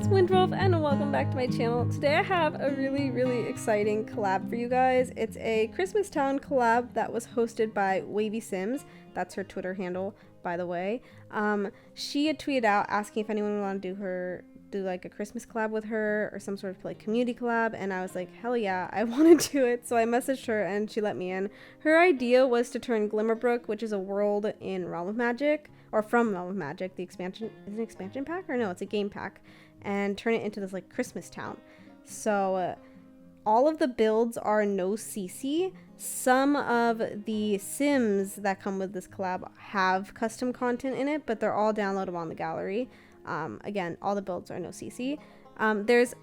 it's Windrolf and welcome back to my channel. Today I have a really exciting collab for you guys. It's a Christmas Town collab that was hosted by Wavy Sims. That's her Twitter handle, by the way. She had tweeted out asking if anyone would want to do like a Christmas collab with her or some sort of like community collab, and I was like, hell yeah, I want to do it. So I messaged her and she let me in. Her idea was to turn Glimmerbrook, which is a world in Realm of Magic, or from Realm of Magic, the expansion, is it an expansion pack? Or no, it's a game pack, and turn it into this like Christmas town. So all of the builds are no CC. Some of the Sims that come with this collab have custom content in it, but they're all downloadable on the gallery. Again, all the builds are no CC. There's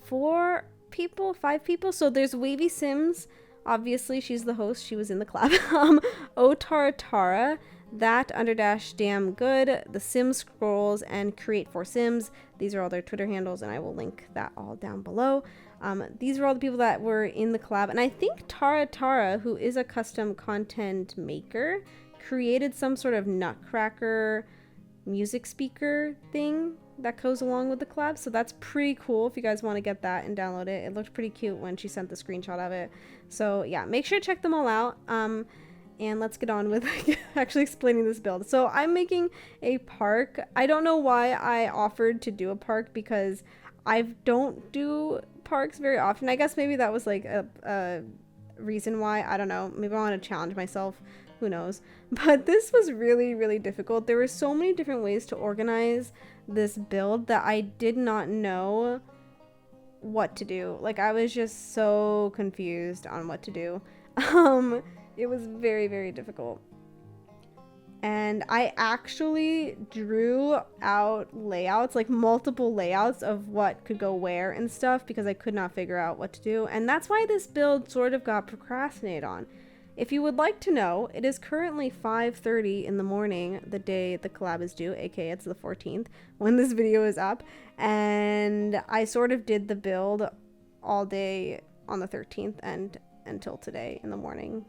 5 people. So there's Wavy Sims. Obviously, she's the host. She was in the collab. Otara Tara, that _ damn good, the Sim Scrolls, and Create for Sims. These are all their Twitter handles, and I will link that all down below. These are all the people that were in the collab, and I think Tara, who is a custom content maker, created some sort of nutcracker music speaker thing that goes along with the collab, so that's pretty cool if you guys want to get that and download it. It looked pretty cute when she sent the screenshot of it. So yeah, make sure to check them all out. And let's get on with actually explaining this build. So I'm making a park. I don't know why I offered to do a park, because I don't do parks very often. I guess maybe that was like a reason why. I don't know. Maybe I want to challenge myself. Who knows? But this was really difficult. There were so many different ways to organize this build that I did not know what to do. Like, I was just so confused on what to do. It was very difficult. And I actually drew out layouts, like multiple layouts of what could go where and stuff, because I could not figure out what to do. And that's why this build sort of got procrastinated on. If you would like to know, it is currently 5:30 in the morning, the day the collab is due, aka it's the 14th, when this video is up. And I sort of did the build all day on the 13th and until today in the morning.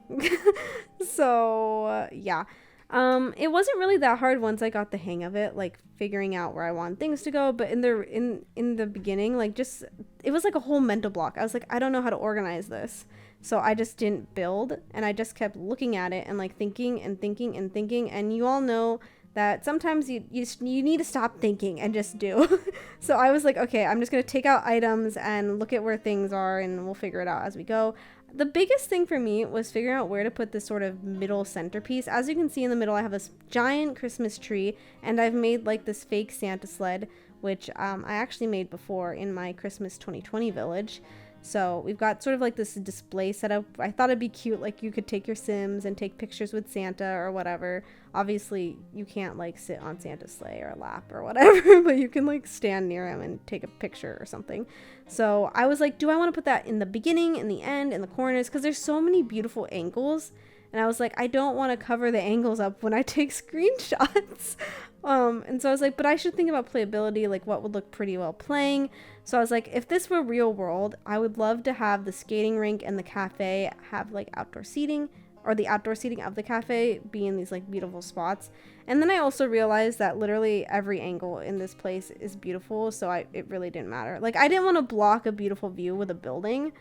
So yeah. It wasn't really that hard once I got the hang of it, like figuring out where I want things to go. But in the beginning, like, just, it was like a whole mental block. I was like, I don't know how to organize this. So I just didn't build, and I just kept looking at it and like thinking. And you all know that sometimes you need to stop thinking and just do. So I was like, okay, I'm just going to take out items and look at where things are, and we'll figure it out as we go. The biggest thing for me was figuring out where to put this sort of middle centerpiece. As you can see in the middle, I have this giant Christmas tree, and I've made like this fake Santa sled, which I actually made before in my Christmas 2020 village. So we've got sort of like this display setup. I thought it'd be cute, like you could take your Sims and take pictures with Santa or whatever. Obviously you can't like sit on Santa's sleigh or lap or whatever, but you can like stand near him and take a picture or something. So I was like, do I want to put that in the beginning, in the end, in the corners? Because there's so many beautiful angles. And I was like, I don't want to cover the angles up when I take screenshots. And so I was like, but I should think about playability, like what would look pretty well playing. So I was like, if this were real world, I would love to have the skating rink and the cafe have like outdoor seating, or the outdoor seating of the cafe be in these like beautiful spots. And then I also realized that literally every angle in this place is beautiful, so it really didn't matter. Like, I didn't want to block a beautiful view with a building,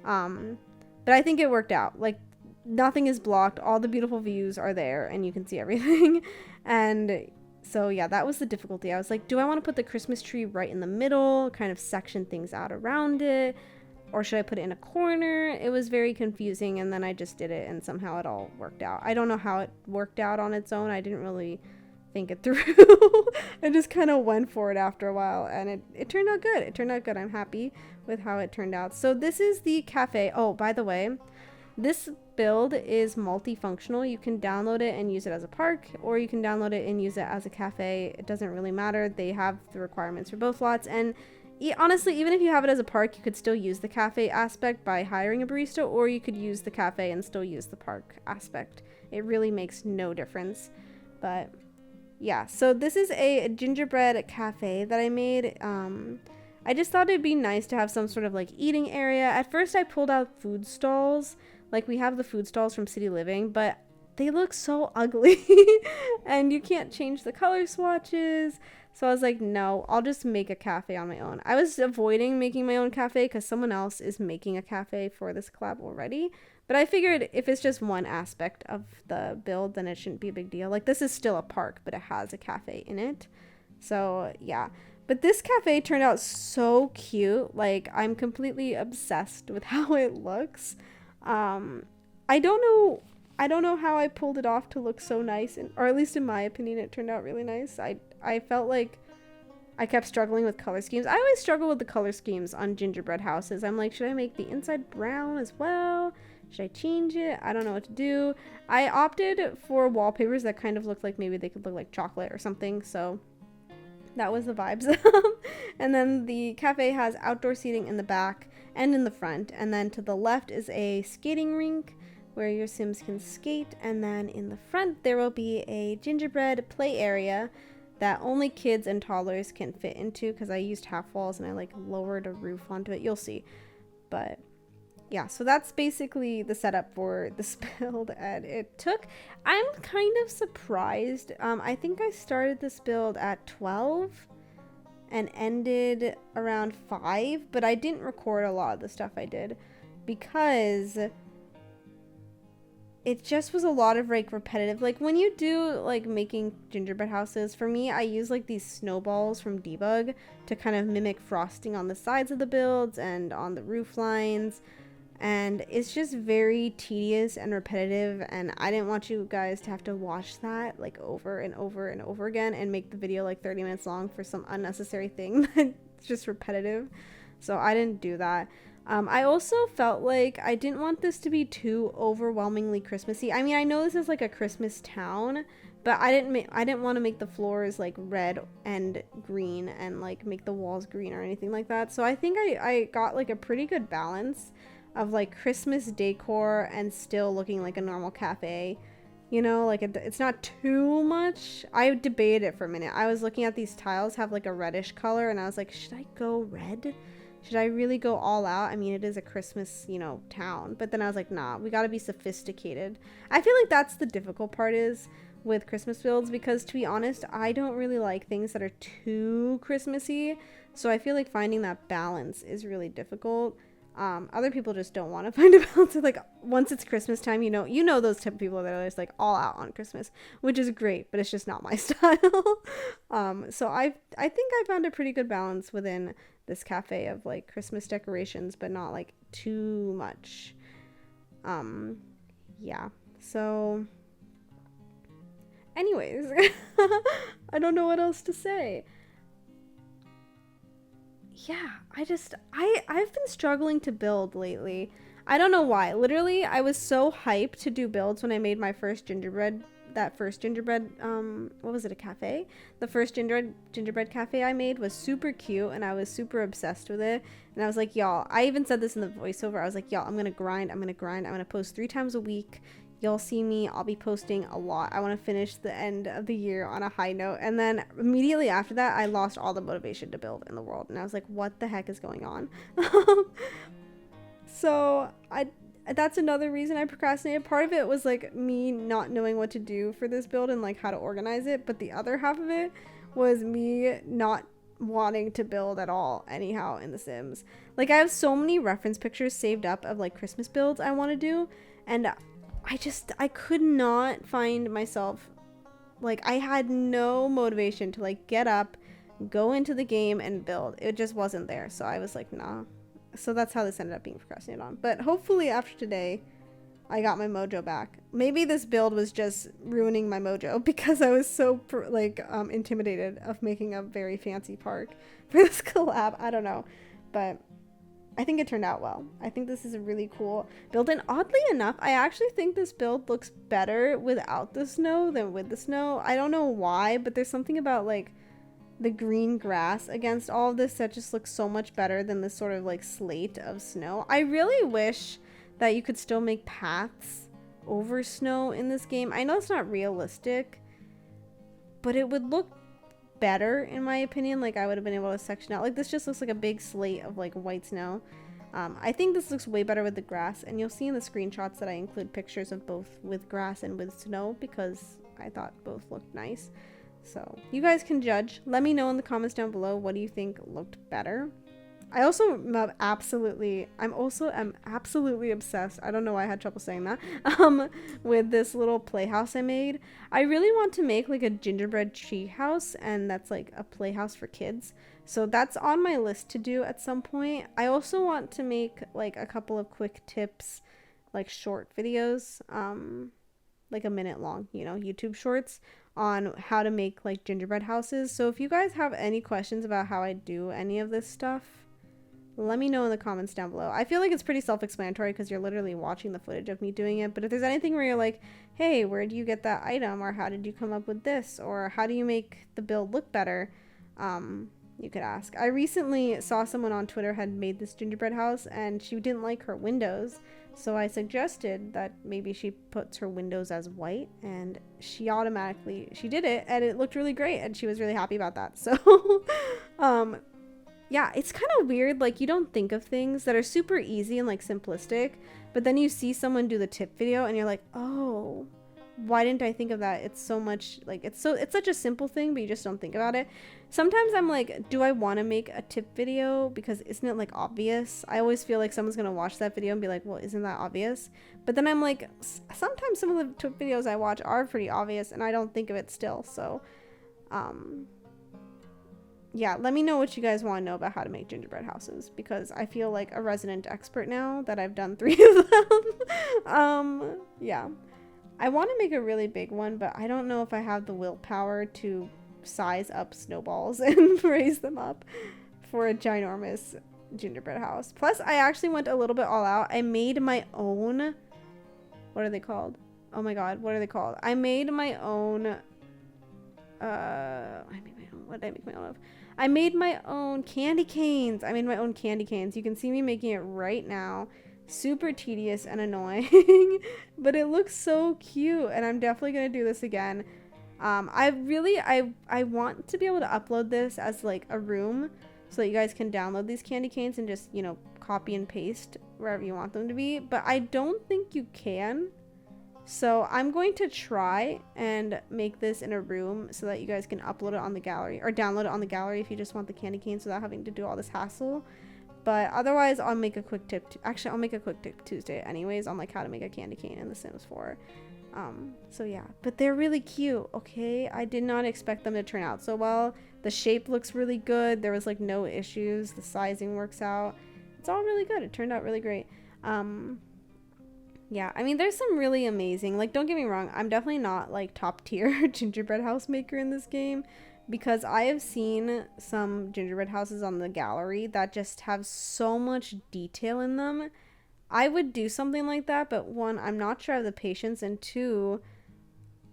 but I think it worked out. Like, nothing is blocked, all the beautiful views are there, and you can see everything. And so yeah, that was the difficulty. I was like, do I want to put the Christmas tree right in the middle, kind of section things out around it, or should I put it in a corner? It was very confusing, and then I just did it, and somehow it all worked out. I don't know how it worked out on its own. I didn't really think it through. I just kind of went for it after a while, and it turned out good. It turned out good. I'm happy with how it turned out. So this is the cafe. Oh, by the way, this build is multifunctional. You can download it and use it as a park, or you can download it and use it as a cafe. It doesn't really matter. They have the requirements for both lots. And honestly, even if you have it as a park, you could still use the cafe aspect by hiring a barista, or you could use the cafe and still use the park aspect. It really makes no difference. But yeah, so this is a gingerbread cafe that I made. I just thought it'd be nice to have some sort of like eating area. At first I pulled out food stalls. Like, we have the food stalls from City Living, but they look so ugly and you can't change the color swatches. So I was like, no, I'll just make a cafe on my own. I was avoiding making my own cafe because someone else is making a cafe for this collab already. But I figured if it's just one aspect of the build, then it shouldn't be a big deal. Like, this is still a park, but it has a cafe in it. So yeah. But this cafe turned out so cute. Like, I'm completely obsessed with how it looks. I don't know how I pulled it off to look so nice, or at least in my opinion, it turned out really nice. I felt like I kept struggling with color schemes. I always struggle with the color schemes on gingerbread houses. I'm like, should I make the inside brown as well? Should I change it? I don't know what to do. I opted for wallpapers that kind of looked like maybe they could look like chocolate or something, so that was the vibes. And then the cafe has outdoor seating in the back and in the front, and then to the left is a skating rink where your Sims can skate, and then in the front there will be a gingerbread play area that only kids and toddlers can fit into, because I used half walls and I like lowered a roof onto it. You'll see. But yeah, so that's basically the setup for this build, and I'm kind of surprised. I think I started this build at 12 and ended around 5, but I didn't record a lot of the stuff I did because it just was a lot of like repetitive. Like, when you do like making gingerbread houses, for me, I use like these snowballs from Debug to kind of mimic frosting on the sides of the builds and on the roof lines. And it's just very tedious and repetitive, and I didn't want you guys to have to watch that like over and over and over again and make the video like 30 minutes long for some unnecessary thing that's just repetitive. So I didn't do that. I also felt like I didn't want this to be too overwhelmingly Christmassy. I mean, I know this is like a Christmas town, but I didn't want to make the floors like red and green and like make the walls green or anything like that. So I think I got like a pretty good balance of like Christmas decor and still looking like a normal cafe, you know, like it's not too much. I debated it for a minute. I was looking at these tiles have like a reddish color, and I was like, should I go red? Should I really go all out? I mean, it is a Christmas, you know, town. But then I was like, nah, we gotta be sophisticated. I feel like that's the difficult part is with Christmas builds, because to be honest, I don't really like things that are too Christmassy. So I feel like finding that balance is really difficult. Other people just don't want to find a balance. Like, once it's Christmas time, you know those type of people that are just like all out on Christmas, which is great, but it's just not my style. So I think I found a pretty good balance within this cafe of like Christmas decorations, but not like too much. Yeah. So anyways, I don't know what else to say. Yeah, I've been struggling to build lately. I don't know why. Literally, I was so hyped to do builds when I made my first gingerbread, what was it, a cafe? The first gingerbread cafe I made was super cute, and I was super obsessed with it. And I was like, y'all, I even said this in the voiceover. I was like, y'all, I'm gonna grind. I'm gonna post 3 times a week. You'll see me. I'll be posting a lot. I want to finish the end of the year on a high note. And then immediately after that, I lost all the motivation to build in the world. And I was like, what the heck is going on? So that's another reason I procrastinated. Part of it was like me not knowing what to do for this build and like how to organize it. But the other half of it was me not wanting to build at all anyhow in The Sims. Like, I have so many reference pictures saved up of like Christmas builds I want to do. And I could not find myself, like, I had no motivation to like get up, go into the game and build. It just wasn't there. So I was like, nah. So that's how this ended up being procrastinated on. But hopefully after today, I got my mojo back. Maybe this build was just ruining my mojo because I was so intimidated of making a very fancy park for this collab. I don't know, but I think it turned out well. I think this is a really cool build, and oddly enough, I actually think this build looks better without the snow than with the snow. I don't know why, but there's something about like the green grass against all of this that just looks so much better than this sort of like slate of snow. I really wish that you could still make paths over snow in this game. I know it's not realistic, but it would look better in my opinion. Like, I would have been able to section out. Like, this just looks like a big slate of like white snow. I think this looks way better with the grass, and you'll see in the screenshots that I include pictures of both with grass and with snow because I thought both looked nice. So you guys can judge. Let me know in the comments down below, what do you think looked better? I also am absolutely obsessed. I don't know why I had trouble saying that. With this little playhouse I made. I really want to make like a gingerbread tree house, and that's like a playhouse for kids. So that's on my list to do at some point. I also want to make like a couple of quick tips, like short videos, like a minute long, you know, YouTube shorts on how to make like gingerbread houses. So if you guys have any questions about how I do any of this stuff, let me know in the comments down below. I feel like it's pretty self-explanatory because you're literally watching the footage of me doing it. But if there's anything where you're like, hey, where do you get that item? Or how did you come up with this? Or how do you make the build look better? You could ask. I recently saw someone on Twitter had made this gingerbread house and she didn't like her windows. So I suggested that maybe she puts her windows as white, and she did it, and it looked really great, and she was really happy about that. So, yeah, it's kind of weird. Like, you don't think of things that are super easy and like simplistic, but then you see someone do the tip video and you're like, oh, why didn't I think of that? It's so much like, it's such a simple thing, but you just don't think about it. Sometimes I'm like, do I want to make a tip video? Because isn't it like obvious? I always feel like someone's going to watch that video and be like, well, isn't that obvious? But then I'm like, sometimes some of the tip videos I watch are pretty obvious and I don't think of it still. So, yeah, let me know what you guys want to know about how to make gingerbread houses, because I feel like a resident expert now that I've done 3 of them. Yeah. I want to make a really big one, but I don't know if I have the willpower to size up snowballs and raise them up for a ginormous gingerbread house. Plus, I actually went a little bit all out. I made my own, what are they called? Oh my god, what are they called? I made my own, what did I make my own of? I made my own candy canes. You can see me making it right now. Super tedious and annoying, but it looks so cute, and I'm definitely gonna do this again. I want to be able to upload this as like a room so that you guys can download these candy canes and just, you know, copy and paste wherever you want them to be, but I don't think you can. So I'm going to try and make this in a room so that you guys can upload it on the gallery, or download it on the gallery if you just want the candy canes without having to do all this hassle. But otherwise, I'll make a quick tip. Actually, I'll make a quick tip Tuesday anyways on like how to make a candy cane in The Sims 4. So yeah, but they're really cute. Okay, I did not expect them to turn out so well. The shape looks really good. There was like no issues. The sizing works out. It's all really good. It turned out really great. Yeah, I mean, there's some really amazing, like, don't get me wrong, I'm definitely not like top tier gingerbread house maker in this game, because I have seen some gingerbread houses on the gallery that just have so much detail in them. I would do something like that, but 1, I'm not sure I have the patience, and 2,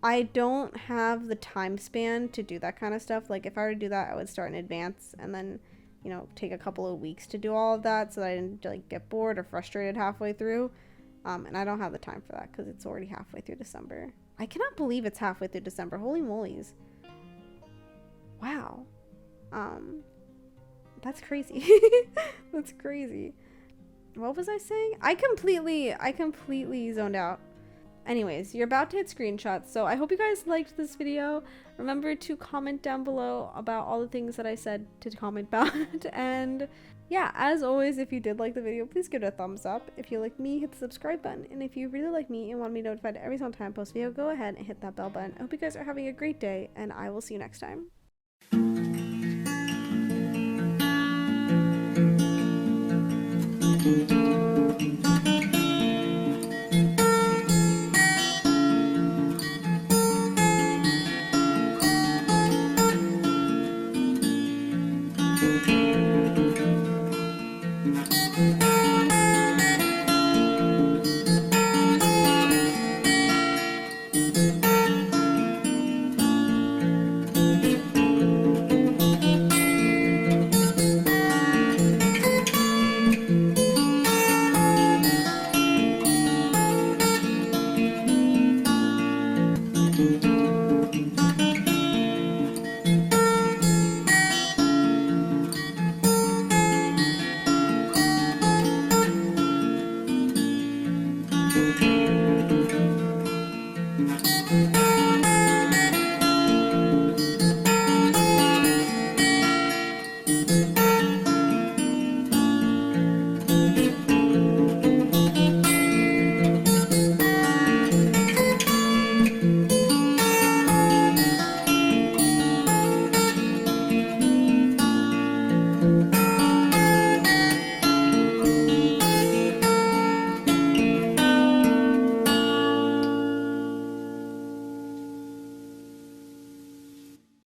I don't have the time span to do that kind of stuff. Like, if I were to do that, I would start in advance and then, you know, take a couple of weeks to do all of that so that I didn't like get bored or frustrated halfway through. And I don't have the time for that because it's already halfway through December. I cannot believe it's halfway through December. Holy molies. Wow. That's crazy. That's crazy. What was I saying? I completely zoned out. Anyways, you're about to hit screenshots, so I hope you guys liked this video. Remember to comment down below about all the things that I said to comment about. And yeah, as always, if you did like the video, please give it a thumbs up. If you like me, hit the subscribe button. And if you really like me and want to be notified every single time I post a video, go ahead and hit that bell button. I hope you guys are having a great day, and I will see you next time. bye.